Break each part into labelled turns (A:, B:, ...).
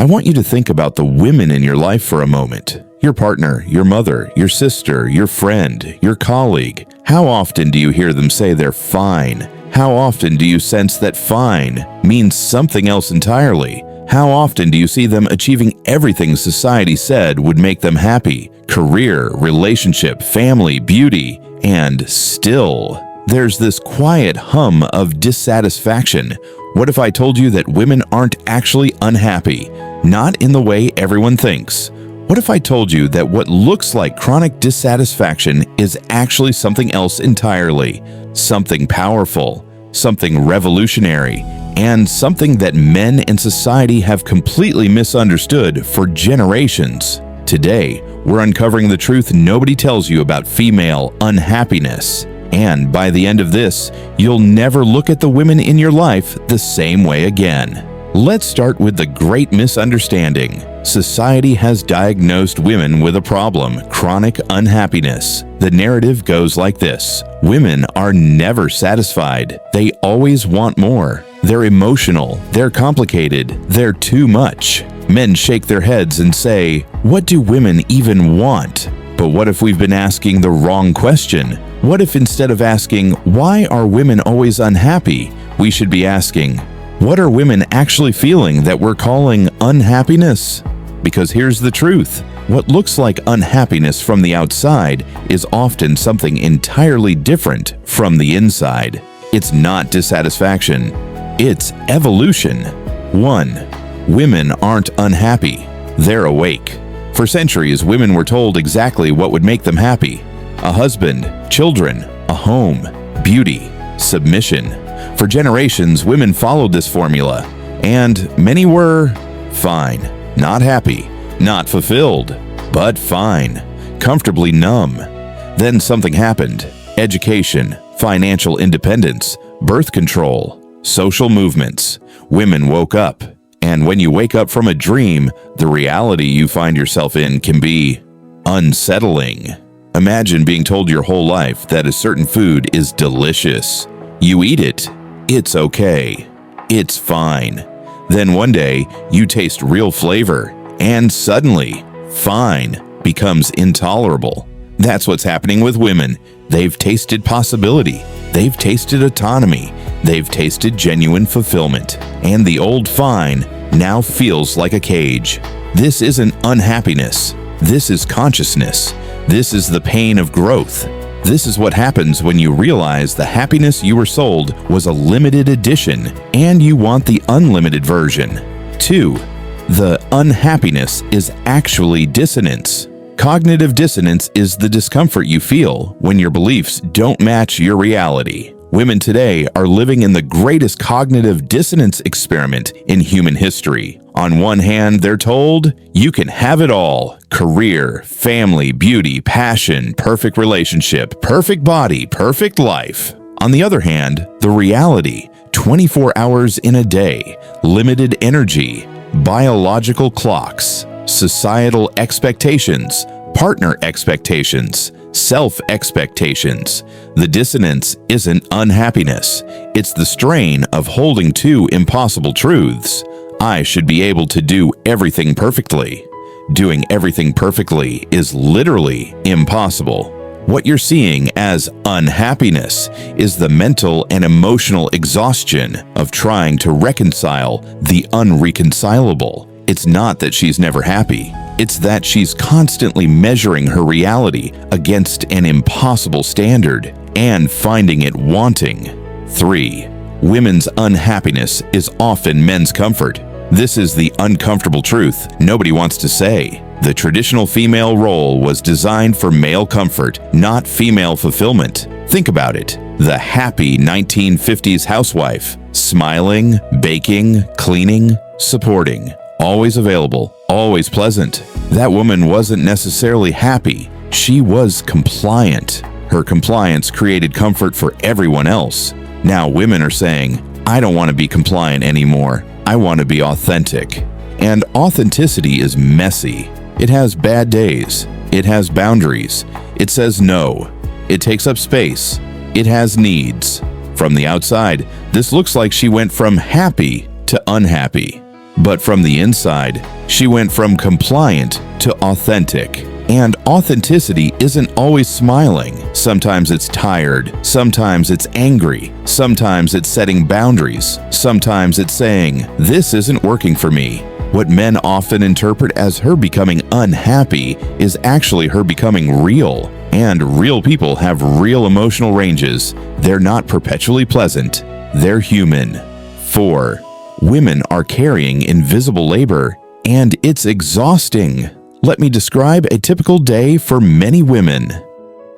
A: I want you to think about the women in your life for a moment. Your partner, your mother, your sister, your friend, your colleague. How often do you hear them say they're fine? How often do you sense that fine means something else entirely? How often do you see them achieving everything society said would make them happy? Career, relationship, family, beauty, and still, there's this quiet hum of dissatisfaction. What if I told you that women aren't actually unhappy? Not in the way everyone thinks. What if I told you that what looks like chronic dissatisfaction is actually something else entirely? Something powerful, something revolutionary, and something that men in society have completely misunderstood for generations. Today, we're uncovering the truth nobody tells you about female unhappiness. And by the end of this, you'll never look at the women in your life the same way again. Let's start with the great misunderstanding. Society has diagnosed women with a problem, chronic unhappiness. The narrative goes like this: women are never satisfied. They always want more. They're emotional. They're complicated. They're too much. Men shake their heads and say, "What do women even want?" But what if we've been asking the wrong question? What if instead of asking, "Why are women always unhappy?" we should be asking, "What are women actually feeling that we're calling unhappiness?" Because here's the truth. What looks like unhappiness from the outside is often something entirely different from the inside. It's not dissatisfaction. It's evolution. 1. Women aren't unhappy. They're awake. For centuries, women were told exactly what would make them happy: a husband, children, a home, beauty, submission. For generations, women followed this formula, and many were fine, not happy, not fulfilled, but fine, comfortably numb. Then something happened: education, financial independence, birth control, social movements. Women woke up. And when you wake up from a dream, the reality you find yourself in can be unsettling. Imagine being told your whole life that a certain food is delicious. You eat it. It's okay. It's fine. Then one day, you taste real flavor, and suddenly, fine becomes intolerable. That's what's happening with women. They've tasted possibility. They've tasted autonomy. They've tasted genuine fulfillment. And the old fine now feels like a cage. This isn't unhappiness. This is consciousness. This is the pain of growth. This is what happens when you realize the happiness you were sold was a limited edition and you want the unlimited version. 2. The unhappiness is actually dissonance. Cognitive dissonance is the discomfort you feel when your beliefs don't match your reality. Women today are living in the greatest cognitive dissonance experiment in human history. On one hand, they're told, you can have it all: career, family, beauty, passion, perfect relationship, perfect body, perfect life. On the other hand, the reality: 24 hours in a day, limited energy, biological clocks, societal expectations, partner expectations, self-expectations. The dissonance isn't unhappiness. It's the strain of holding two impossible truths. I should be able to do everything perfectly. Doing everything perfectly is literally impossible. What you're seeing as unhappiness is the mental and emotional exhaustion of trying to reconcile the unreconcilable. It's not that she's never happy. It's that she's constantly measuring her reality against an impossible standard and finding it wanting. 3. Women's unhappiness is often men's comfort. This is the uncomfortable truth nobody wants to say. The traditional female role was designed for male comfort, not female fulfillment. Think about it. The happy 1950s housewife, smiling, baking, cleaning, supporting, always available, always pleasant. That woman wasn't necessarily happy. She was compliant. Her compliance created comfort for everyone else. Now women are saying, I don't want to be compliant anymore. I want to be authentic. And authenticity is messy. It has bad days. It has boundaries. It says no. It takes up space. It has needs. From the outside, this looks like she went from happy to unhappy. But from the inside, she went from compliant to authentic. And authenticity isn't always smiling. Sometimes it's tired, sometimes it's angry, sometimes it's setting boundaries, sometimes it's saying, "This isn't working for me." What men often interpret as her becoming unhappy is actually her becoming real. And real people have real emotional ranges. They're not perpetually pleasant. They're human. 4. Women are carrying invisible labor, and it's exhausting. Let me describe a typical day for many women.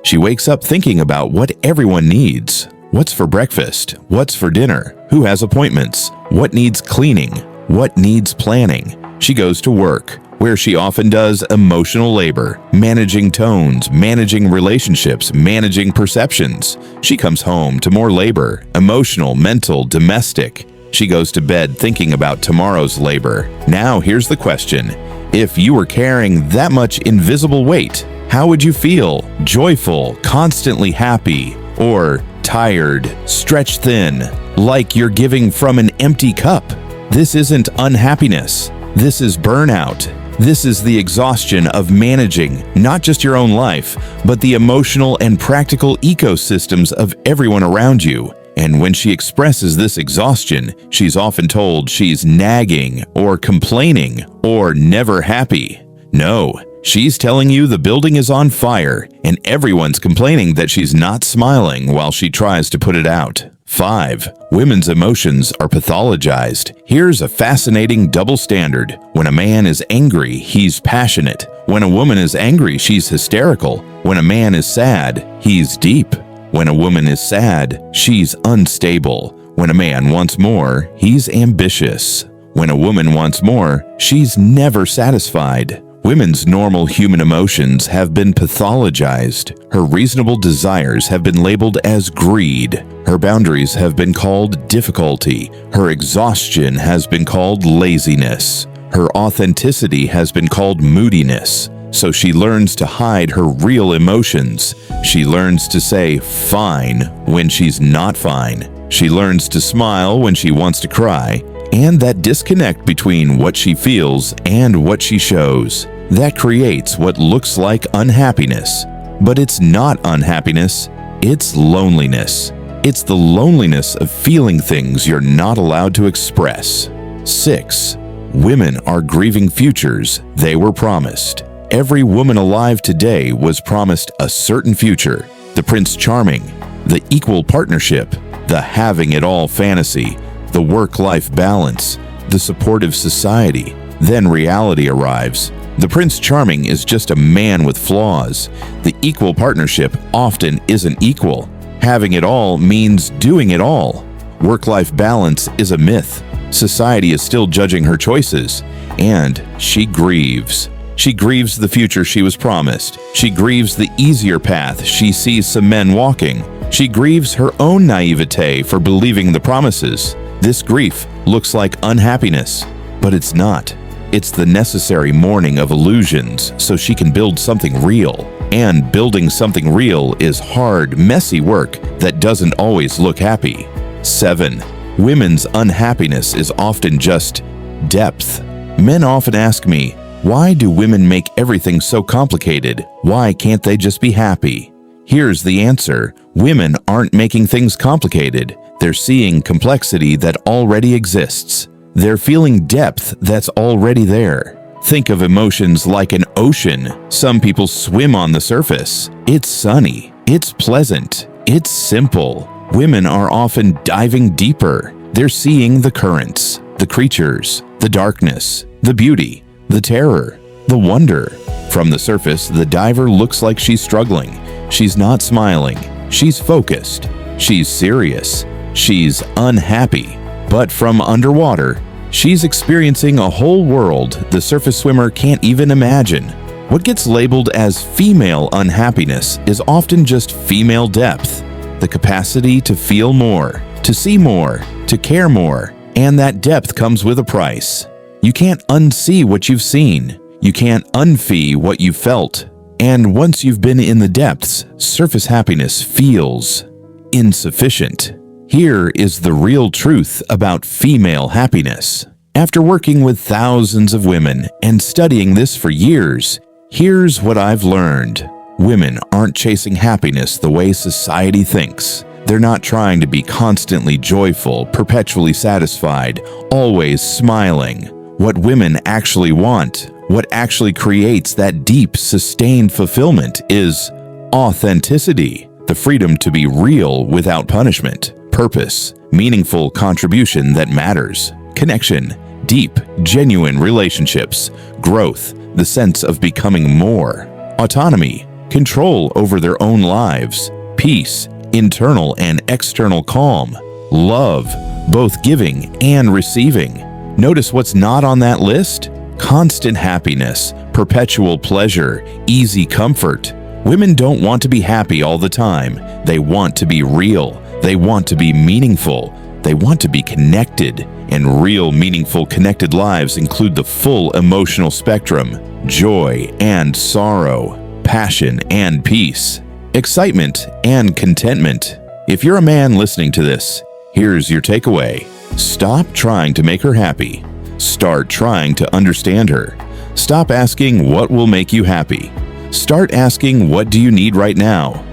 A: She wakes up thinking about what everyone needs. What's for breakfast? What's for dinner? Who has appointments? What needs cleaning? What needs planning? She goes to work, where she often does emotional labor, managing tones, managing relationships, managing perceptions. She comes home to more labor, emotional, mental, domestic. She goes to bed thinking about tomorrow's labor. Now here's the question. If you were carrying that much invisible weight, how would you feel? Joyful, constantly happy, or tired, stretched thin, like you're giving from an empty cup? This isn't unhappiness. This is burnout. This is the exhaustion of managing not just your own life, but the emotional and practical ecosystems of everyone around you. And when she expresses this exhaustion, she's often told she's nagging or complaining or never happy. No, she's telling you the building is on fire and everyone's complaining that she's not smiling while she tries to put it out. 5. Women's emotions are pathologized. Here's a fascinating double standard. When a man is angry, he's passionate. When a woman is angry, she's hysterical. When a man is sad, he's deep. When a woman is sad, she's unstable. When a man wants more, he's ambitious. When a woman wants more, she's never satisfied. Women's normal human emotions have been pathologized. Her reasonable desires have been labeled as greed. Her boundaries have been called difficulty. Her exhaustion has been called laziness. Her authenticity has been called moodiness. So she learns to hide her real emotions. She learns to say fine when she's not fine. She learns to smile when she wants to cry. And that disconnect between what she feels and what she shows, that creates what looks like unhappiness. But it's not unhappiness, it's loneliness. It's the loneliness of feeling things you're not allowed to express. 6. Women are grieving futures they were promised. Every woman alive today was promised a certain future. The Prince Charming, the equal partnership, the having it all fantasy, the work-life balance, the supportive society. Then reality arrives. The Prince Charming is just a man with flaws. The equal partnership often isn't equal. Having it all means doing it all. Work-life balance is a myth. Society is still judging her choices, and she grieves. She grieves the future she was promised. She grieves the easier path she sees some men walking. She grieves her own naivete for believing the promises. This grief looks like unhappiness, but it's not. It's the necessary mourning of illusions so she can build something real. And building something real is hard, messy work that doesn't always look happy. 7. Women's unhappiness is often just depth. Men often ask me, why do women make everything so complicated? Why can't they just be happy? Here's the answer. Women aren't making things complicated. They're seeing complexity that already exists. They're feeling depth that's already there. Think of emotions like an ocean. Some people swim on the surface. It's sunny. It's pleasant. It's simple. Women are often diving deeper. They're seeing the currents, the creatures, the darkness, the beauty, the terror, the wonder. From the surface, the diver looks like she's struggling. She's not smiling. She's focused. She's serious. She's unhappy. But from underwater, she's experiencing a whole world the surface swimmer can't even imagine. What gets labeled as female unhappiness is often just female depth, the capacity to feel more, to see more, to care more, and that depth comes with a price. You can't unsee what you've seen. You can't unfee what you've felt. And once you've been in the depths, surface happiness feels insufficient. Here is the real truth about female happiness. After working with thousands of women and studying this for years, here's what I've learned. Women aren't chasing happiness the way society thinks. They're not trying to be constantly joyful, perpetually satisfied, always smiling. What women actually want, what actually creates that deep, sustained fulfillment is authenticity, the freedom to be real without punishment, purpose, meaningful contribution that matters, connection, deep, genuine relationships, growth, the sense of becoming more, autonomy, control over their own lives, peace, internal and external calm, love, both giving and receiving. Notice what's not on that list? Constant happiness, perpetual pleasure, easy comfort. Women don't want to be happy all the time. They want to be real. They want to be meaningful. They want to be connected. And real, meaningful, connected lives include the full emotional spectrum, joy and sorrow, passion and peace, excitement and contentment. If you're a man listening to this, here's your takeaway. Stop trying to make her happy. Start trying to understand her. Stop asking what will make you happy. Start asking what do you need right now.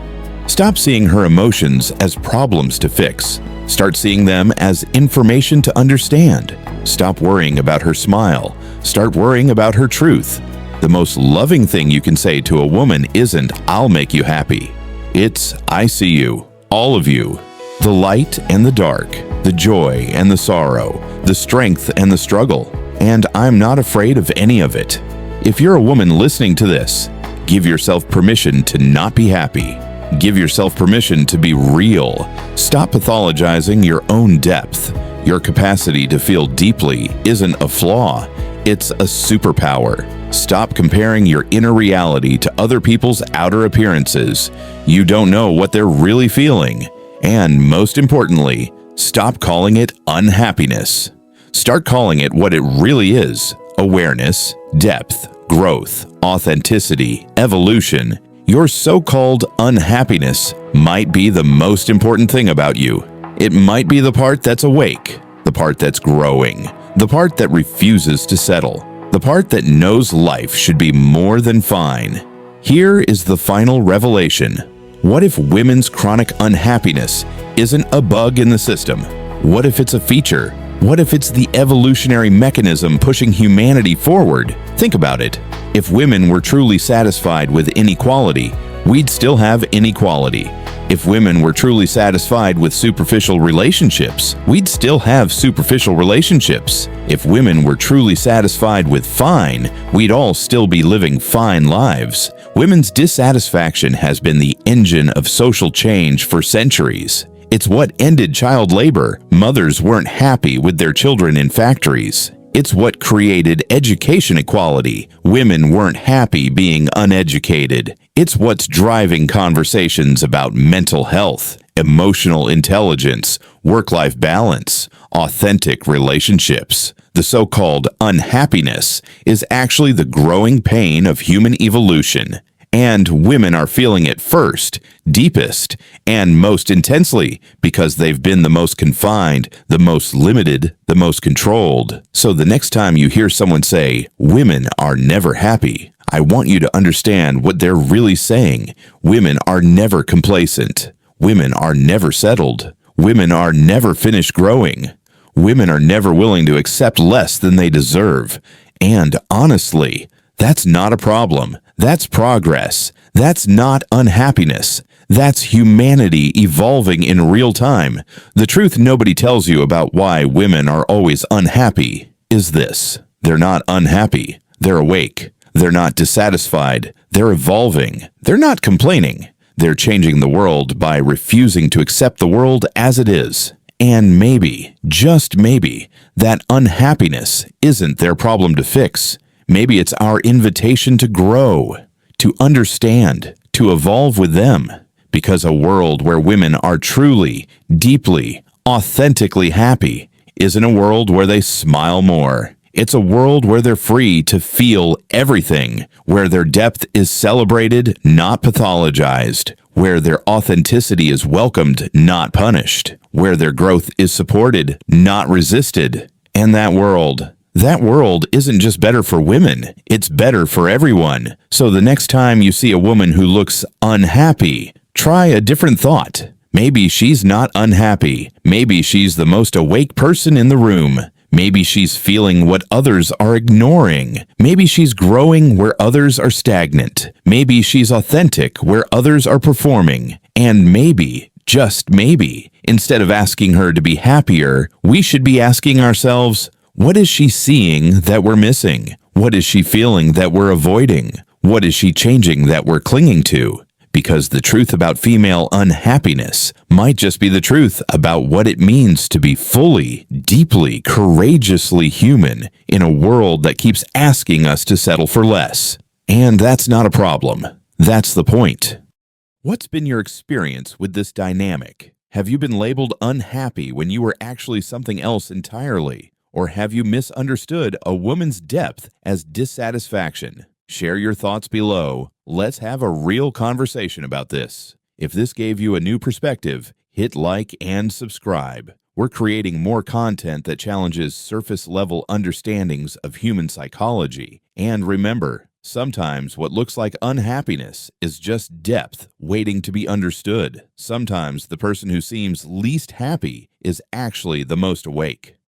A: Stop seeing her emotions as problems to fix. Start seeing them as information to understand. Stop worrying about her smile. Start worrying about her truth. The most loving thing you can say to a woman isn't, "I'll make you happy." It's, "I see you, all of you, the light and the dark, the joy and the sorrow, the strength and the struggle, and I'm not afraid of any of it." If you're a woman listening to this, give yourself permission to not be happy. Give yourself permission to be real. Stop pathologizing your own depth. Your capacity to feel deeply isn't a flaw, it's a superpower. Stop comparing your inner reality to other people's outer appearances. You don't know what they're really feeling. And most importantly, stop calling it unhappiness. Start calling it what it really is: awareness, depth, growth, authenticity, evolution. Your so-called unhappiness might be the most important thing about you. It might be the part that's awake, the part that's growing, the part that refuses to settle, the part that knows life should be more than fine. Here is the final revelation. What if women's chronic unhappiness isn't a bug in the system? What if it's a feature? What if it's the evolutionary mechanism pushing humanity forward? Think about it. If women were truly satisfied with inequality, we'd still have inequality. If women were truly satisfied with superficial relationships, we'd still have superficial relationships. If women were truly satisfied with fine, we'd all still be living fine lives. Women's dissatisfaction has been the engine of social change for centuries. It's what ended child labor. Mothers weren't happy with their children in factories. It's what created education equality. Women weren't happy being uneducated. It's what's driving conversations about mental health, emotional intelligence, work-life balance, authentic relationships. The so-called unhappiness is actually the growing pain of human evolution. And women are feeling it first, deepest, and most intensely because they've been the most confined, the most limited, the most controlled. So the next time you hear someone say, "Women are never happy," I want you to understand what they're really saying. Women are never complacent. Women are never settled. Women are never finished growing. Women are never willing to accept less than they deserve. And honestly, that's not a problem. That's progress. That's not unhappiness. That's humanity evolving in real time. The truth nobody tells you about why women are always unhappy is this: they're not unhappy. They're awake. They're not dissatisfied. They're evolving. They're not complaining. They're changing the world by refusing to accept the world as it is. And maybe, just maybe, that unhappiness isn't their problem to fix. Maybe it's our invitation to grow, to understand, to evolve with them. Because a world where women are truly, deeply, authentically happy isn't a world where they smile more. It's a world where they're free to feel everything, where their depth is celebrated, not pathologized, where their authenticity is welcomed, not punished, where their growth is supported, not resisted. And that world isn't just better for women, it's better for everyone. So the next time you see a woman who looks unhappy, try a different thought. Maybe she's not unhappy. Maybe she's the most awake person in the room. Maybe she's feeling what others are ignoring. Maybe she's growing where others are stagnant. Maybe she's authentic where others are performing. And maybe, just maybe, instead of asking her to be happier, we should be asking ourselves, what is she seeing that we're missing? What is she feeling that we're avoiding? What is she changing that we're clinging to? Because the truth about female unhappiness might just be the truth about what it means to be fully, deeply, courageously human in a world that keeps asking us to settle for less. And that's not a problem. That's the point. What's been your experience with this dynamic? Have you been labeled unhappy when you were actually something else entirely? Or have you misunderstood a woman's depth as dissatisfaction? Share your thoughts below. Let's have a real conversation about this. If this gave you a new perspective, hit like and subscribe. We're creating more content that challenges surface-level understandings of human psychology. And remember, sometimes what looks like unhappiness is just depth waiting to be understood. Sometimes the person who seems least happy is actually the most awake.